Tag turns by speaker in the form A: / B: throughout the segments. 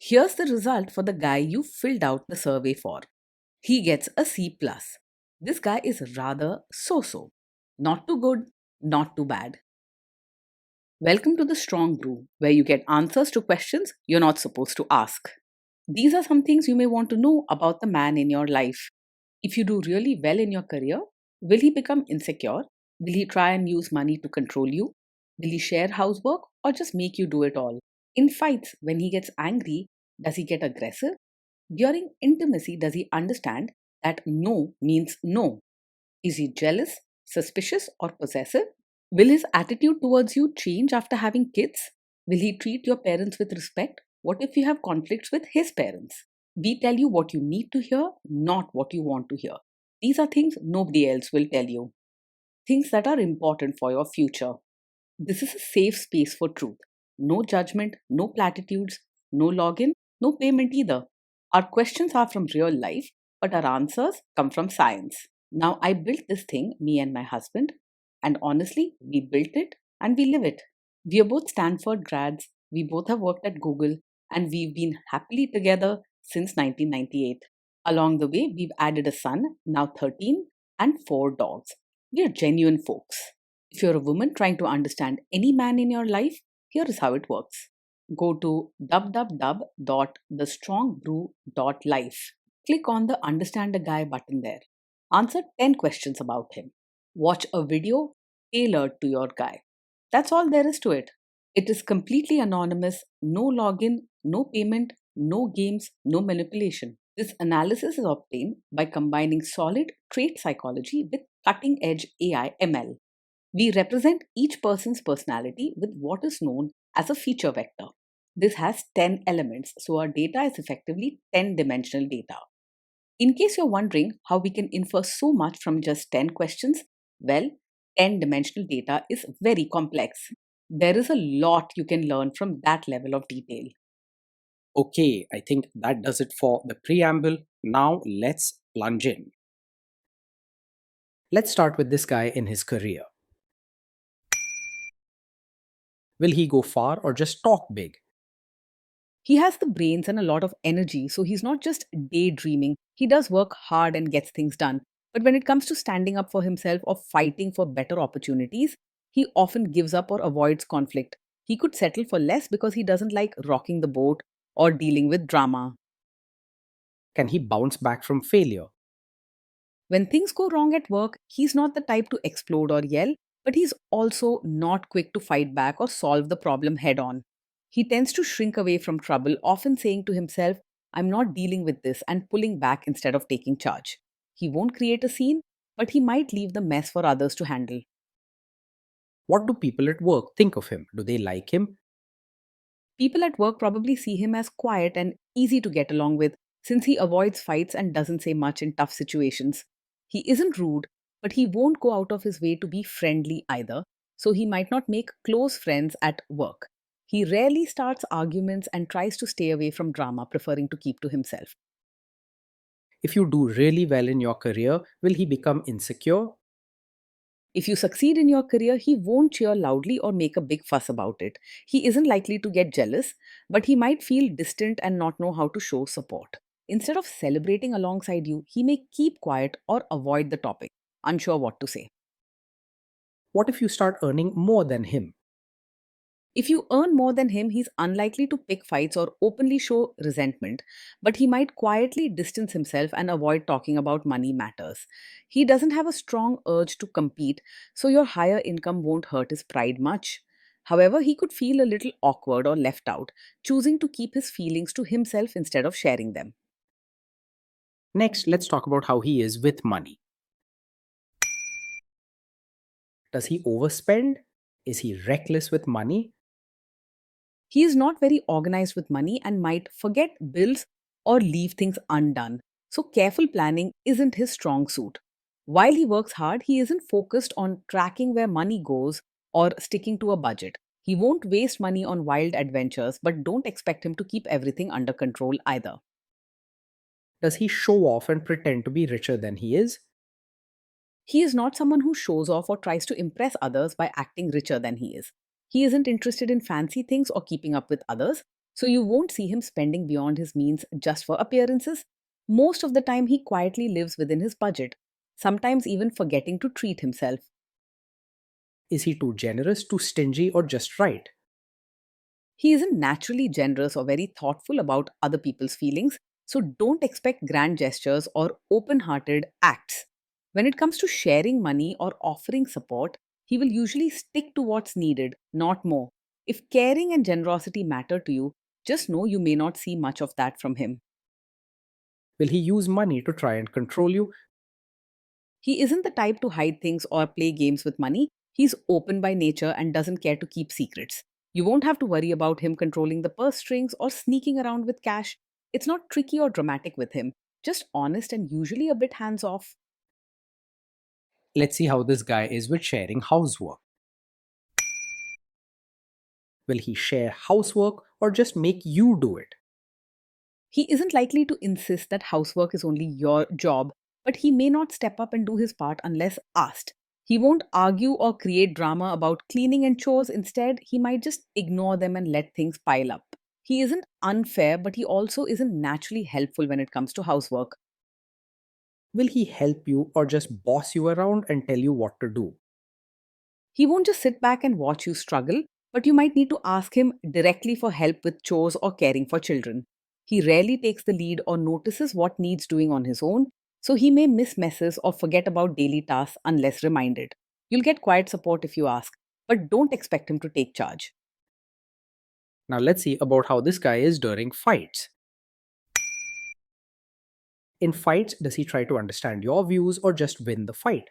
A: Here's the result for the guy you filled out the survey for. He gets a C+. plus. This guy is rather so-so. Not too good, not too bad. Welcome to the Strong Brew, where you get answers to questions you're not supposed to ask. These are some things you may want to know about the man in your life. If you do really well in your career, will he become insecure? Will he try and use money to control you? Will he share housework or just make you do it all? In fights, when he gets angry, does he get aggressive? During intimacy, does he understand that no means no? Is he jealous, suspicious, or possessive? Will his attitude towards you change after having kids? Will he treat your parents with respect? What if you have conflicts with his parents? We tell you what you need to hear, not what you want to hear. These are things nobody else will tell you. Things that are important for your future. This is a safe space for truth. No judgment, no platitudes, no login, no payment either. Our questions are from real life, but our answers come from science. Now, I built this thing, me and my husband, and honestly, we built it and we live it. We are both Stanford grads, we both have worked at Google, and we've been happily together since 1998. Along the way, we've added a son, now 13, and 4 dogs. We are genuine folks. If you're a woman trying to understand any man in your life, here is how it works. Go to www.thestrongbrew.life. Click on the Understand a Guy button there. Answer 10 questions about him. Watch a video tailored to your guy. That's all there is to it. It is completely anonymous, no login, no payment, no games, no manipulation. This analysis is obtained by combining solid trait psychology with cutting edge AI ML. We represent each person's personality with what is known as a feature vector. This has 10 elements, so our data is effectively 10-dimensional data. In case you're wondering how we can infer so much from just 10 questions, well, 10-dimensional data is very complex. There is a lot you can learn from that level of detail.
B: Okay, I think that does it for the preamble. Now let's plunge in. Let's start with this guy in his career. Will he go far or just talk big?
A: He has the brains and a lot of energy, so he's not just daydreaming. He does work hard and gets things done. But when it comes to standing up for himself or fighting for better opportunities, he often gives up or avoids conflict. He could settle for less because he doesn't like rocking the boat or dealing with drama.
B: Can he bounce back from failure?
A: When things go wrong at work, he's not the type to explode or yell, but he's also not quick to fight back or solve the problem head on. He tends to shrink away from trouble, often saying to himself, I'm not dealing with this, and pulling back instead of taking charge. He won't create a scene, but he might leave the mess for others to handle.
B: What do people at work think of him? Do they like him?
A: People at work probably see him as quiet and easy to get along with since he avoids fights and doesn't say much in tough situations. He isn't rude, but he won't go out of his way to be friendly either, so he might not make close friends at work. He rarely starts arguments and tries to stay away from drama, preferring to keep to himself.
B: If you do really well in your career, will he become insecure?
A: If you succeed in your career, he won't cheer loudly or make a big fuss about it. He isn't likely to get jealous, but he might feel distant and not know how to show support. Instead of celebrating alongside you, he may keep quiet or avoid the topic, unsure what to say.
B: What if you start earning more than him?
A: If you earn more than him, he's unlikely to pick fights or openly show resentment, but he might quietly distance himself and avoid talking about money matters. He doesn't have a strong urge to compete, so your higher income won't hurt his pride much. However, he could feel a little awkward or left out, choosing to keep his feelings to himself instead of sharing them.
B: Next, let's talk about how he is with money. Does he overspend? Is he reckless with money?
A: He is not very organized with money and might forget bills or leave things undone. So, careful planning isn't his strong suit. While he works hard, he isn't focused on tracking where money goes or sticking to a budget. He won't waste money on wild adventures, but don't expect him to keep everything under control either.
B: Does he show off and pretend to be richer than he is?
A: He is not someone who shows off or tries to impress others by acting richer than he is. He isn't interested in fancy things or keeping up with others, So you won't see him spending beyond his means just for appearances. Most of the time, he quietly lives within his budget, sometimes even forgetting to treat himself.
B: Is he too generous, too stingy, or just right?
A: He isn't naturally generous or very thoughtful about other people's feelings, so don't expect grand gestures or open hearted acts. When it comes to sharing money or offering support, he will usually stick to what's needed, not more. If caring and generosity matter to you, just know you may not see much of that from him.
B: Will he use money to try and control you?
A: He isn't the type to hide things or play games with money. He's open by nature and doesn't care to keep secrets. You won't have to worry about him controlling the purse strings or sneaking around with cash. It's not tricky or dramatic with him, just honest and usually a bit hands off.
B: Let's see how this guy is with sharing housework. Will he share housework or just make you do it?
A: He isn't likely to insist that housework is only your job, but he may not step up and do his part unless asked. He won't argue or create drama about cleaning and chores. Instead, he might just ignore them and let things pile up. He isn't unfair, but he also isn't naturally helpful when it comes to housework.
B: Will he help you or just boss you around and tell you what to do?
A: He won't just sit back and watch you struggle, but you might need to ask him directly for help with chores or caring for children. He rarely takes the lead or notices what needs doing on his own, so he may miss messes or forget about daily tasks unless reminded. You'll get quiet support if you ask, but don't expect him to take charge.
B: Now let's see about how this guy is during fights. In fights, does he try to understand your views or just win the fight?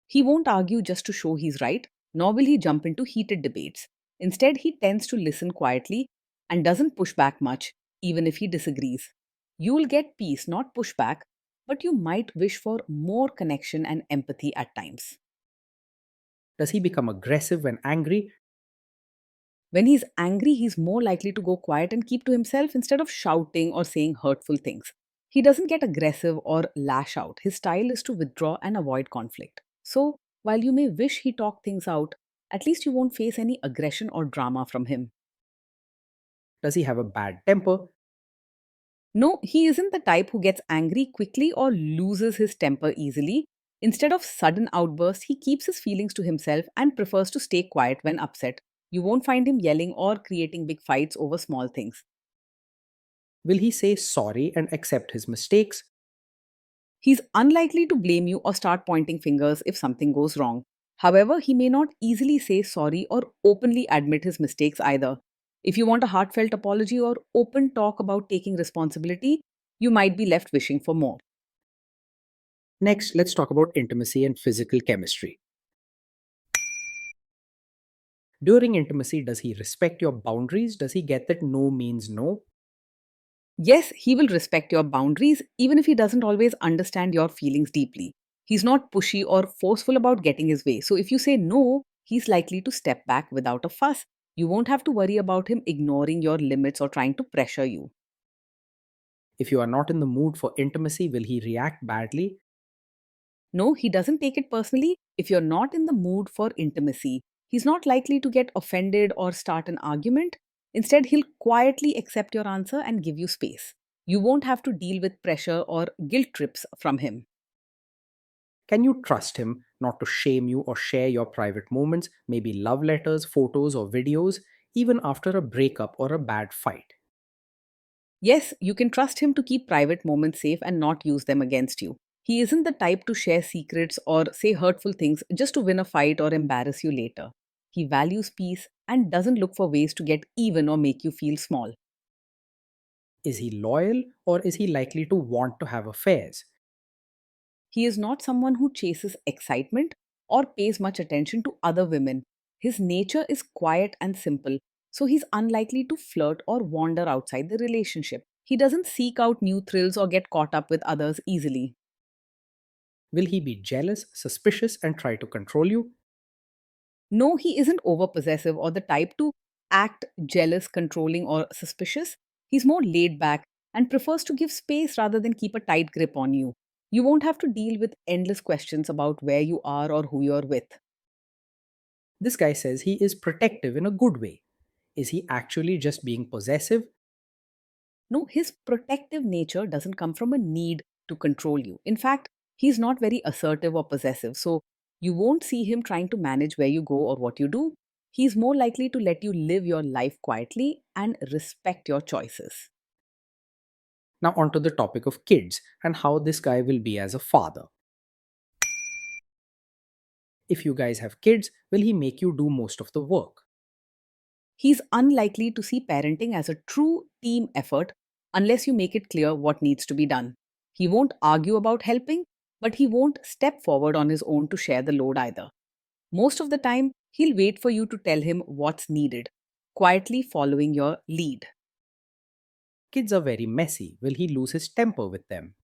A: He won't argue just to show he's right, nor will he jump into heated debates. Instead, he tends to listen quietly and doesn't push back much, even if he disagrees. You'll get peace, not pushback, but you might wish for more connection and empathy at times.
B: Does he become aggressive when angry?
A: When he's angry, he's more likely to go quiet and keep to himself instead of shouting or saying hurtful things. He doesn't get aggressive or lash out. His style is to withdraw and avoid conflict. So, while you may wish he talked things out, at least you won't face any aggression or drama from him.
B: Does he have a bad temper?
A: No, he isn't the type who gets angry quickly or loses his temper easily. Instead of sudden outbursts, he keeps his feelings to himself and prefers to stay quiet when upset. You won't find him yelling or creating big fights over small things.
B: Will he say sorry and accept his mistakes?
A: He's unlikely to blame you or start pointing fingers if something goes wrong. However, he may not easily say sorry or openly admit his mistakes either. If you want a heartfelt apology or open talk about taking responsibility, you might be left wishing for more.
B: Next, let's talk about intimacy and physical chemistry. During intimacy, does he respect your boundaries? Does he get that no means no?
A: Yes, he will respect your boundaries even if he doesn't always understand your feelings deeply. He's not pushy or forceful about getting his way. So if you say no, he's likely to step back without a fuss. You won't have to worry about him ignoring your limits or trying to pressure you.
B: If you are not in the mood for intimacy, will he react badly?
A: No, he doesn't take it personally. If you're not in the mood for intimacy, he's not likely to get offended or start an argument. Instead, he'll quietly accept your answer and give you space. You won't have to deal with pressure or guilt trips from him.
B: Can you trust him not to shame you or share your private moments, maybe love letters, photos, or videos, even after a breakup or a bad fight?
A: Yes, you can trust him to keep private moments safe and not use them against you. He isn't the type to share secrets or say hurtful things just to win a fight or embarrass you later. He values peace and doesn't look for ways to get even or make you feel small.
B: Is he loyal or is he likely to want to have affairs?
A: He is not someone who chases excitement or pays much attention to other women. His nature is quiet and simple, so he's unlikely to flirt or wander outside the relationship. He doesn't seek out new thrills or get caught up with others easily.
B: Will he be jealous, suspicious, and try to control you?
A: No, he isn't over possessive or the type to act jealous, controlling, or suspicious. He's more laid back and prefers to give space rather than keep a tight grip on you. You won't have to deal with endless questions about where you are or who you're with.
B: This guy says he is protective in a good way. Is he actually just being possessive?
A: No, his protective nature doesn't come from a need to control you. In fact, he's not very assertive or possessive. So you won't see him trying to manage where you go or what you do. He's more likely to let you live your life quietly and respect your choices.
B: Now, onto the topic of kids and how this guy will be as a father. If you guys have kids, will he make you do most of the work?
A: He's unlikely to see parenting as a true team effort unless you make it clear what needs to be done. He won't argue about helping, but he won't step forward on his own to share the load either. Most of the time, he'll wait for you to tell him what's needed, quietly following your lead.
B: Kids are very messy. Will he lose his temper with them?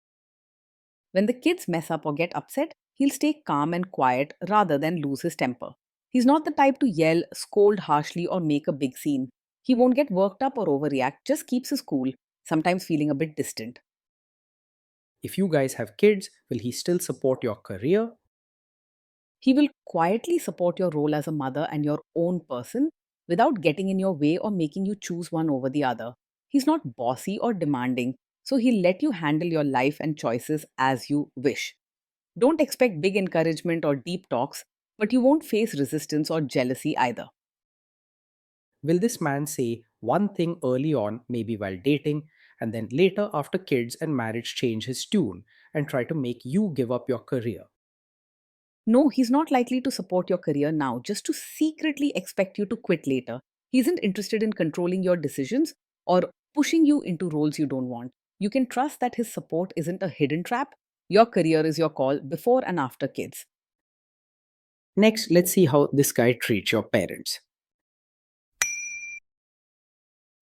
A: When the kids mess up or get upset, he'll stay calm and quiet rather than lose his temper. He's not the type to yell, scold harshly, or make a big scene. He won't get worked up or overreact, just keeps his cool, sometimes feeling a bit distant.
B: If you guys have kids, will he still support your career?
A: He will quietly support your role as a mother and your own person without getting in your way or making you choose one over the other. He's not bossy or demanding, so he'll let you handle your life and choices as you wish. Don't expect big encouragement or deep talks, but you won't face resistance or jealousy either.
B: Will this man say one thing early on, maybe while dating, and then later after kids and marriage change his tune and try to make you give up your career?
A: No, he's not likely to support your career now just to secretly expect you to quit later. He isn't interested in controlling your decisions or pushing you into roles you don't want. You can trust that his support isn't a hidden trap. Your career is your call before and after kids.
B: Next, let's see how this guy treats your parents.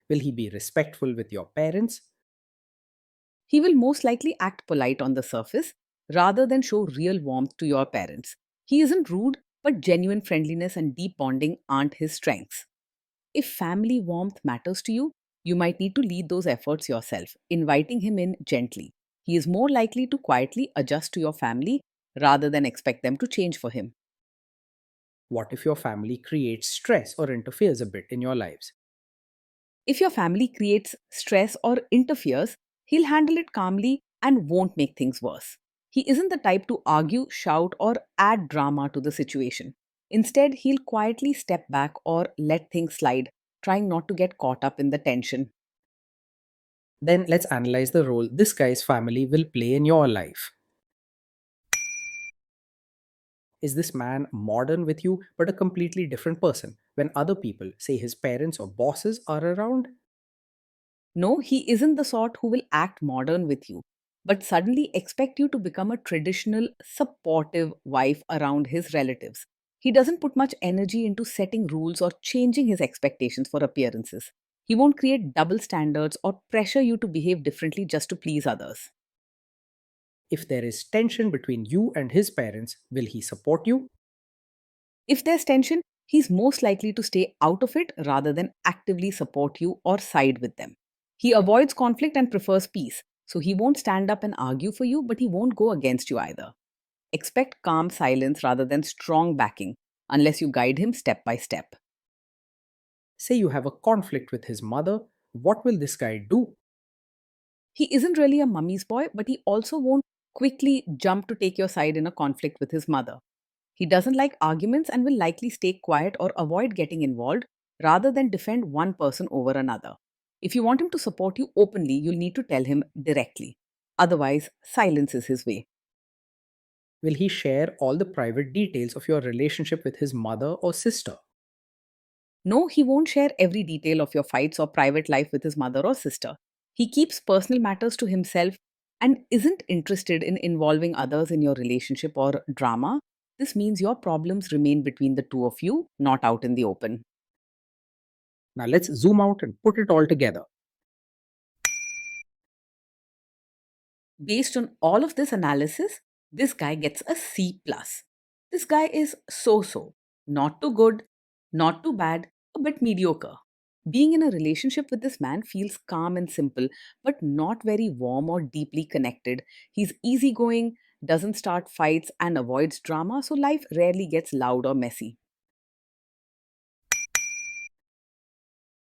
B: Will he be respectful with your parents?
A: He will most likely act polite on the surface rather than show real warmth to your parents. He isn't rude, but genuine friendliness and deep bonding aren't his strengths. If family warmth matters to you, you might need to lead those efforts yourself, inviting him in gently. He is more likely to quietly adjust to your family rather than expect them to change for him.
B: What if your family creates stress or interferes a bit in your lives?
A: If your family creates stress or interferes, he'll handle it calmly and won't make things worse. He isn't the type to argue, shout, or add drama to the situation. Instead, he'll quietly step back or let things slide, trying not to get caught up in the tension.
B: Then let's analyze the role this guy's family will play in your life. Is this man modern with you but a completely different person when other people, say his parents or bosses, are around?
A: No, he isn't the sort who will act modern with you, but suddenly expect you to become a traditional, supportive wife around his relatives. He doesn't put much energy into setting rules or changing his expectations for appearances. He won't create double standards or pressure you to behave differently just to please others.
B: If there is tension between you and his parents, will he support you?
A: If there's tension, he's most likely to stay out of it rather than actively support you or side with them. He avoids conflict and prefers peace, so he won't stand up and argue for you, but he won't go against you either. Expect calm silence rather than strong backing, unless you guide him step by step.
B: Say you have a conflict with his mother, what will this guy do?
A: He isn't really a mummy's boy, but he also won't quickly jump to take your side in a conflict with his mother. He doesn't like arguments and will likely stay quiet or avoid getting involved rather than defend one person over another. If you want him to support you openly, you'll need to tell him directly. Otherwise, silence is his way.
B: Will he share all the private details of your relationship with his mother or sister?
A: No, he won't share every detail of your fights or private life with his mother or sister. He keeps personal matters to himself and isn't interested in involving others in your relationship or drama. This means your problems remain between the two of you, not out in the open.
B: Now let's zoom out and put it all together.
A: Based on all of this analysis, this guy gets a C plus. This guy is so, not too good, not too bad, a bit mediocre. Being in a relationship with this man feels calm and simple, but not very warm or deeply connected. He's easygoing, doesn't start fights, and avoids drama, so life rarely gets loud or messy.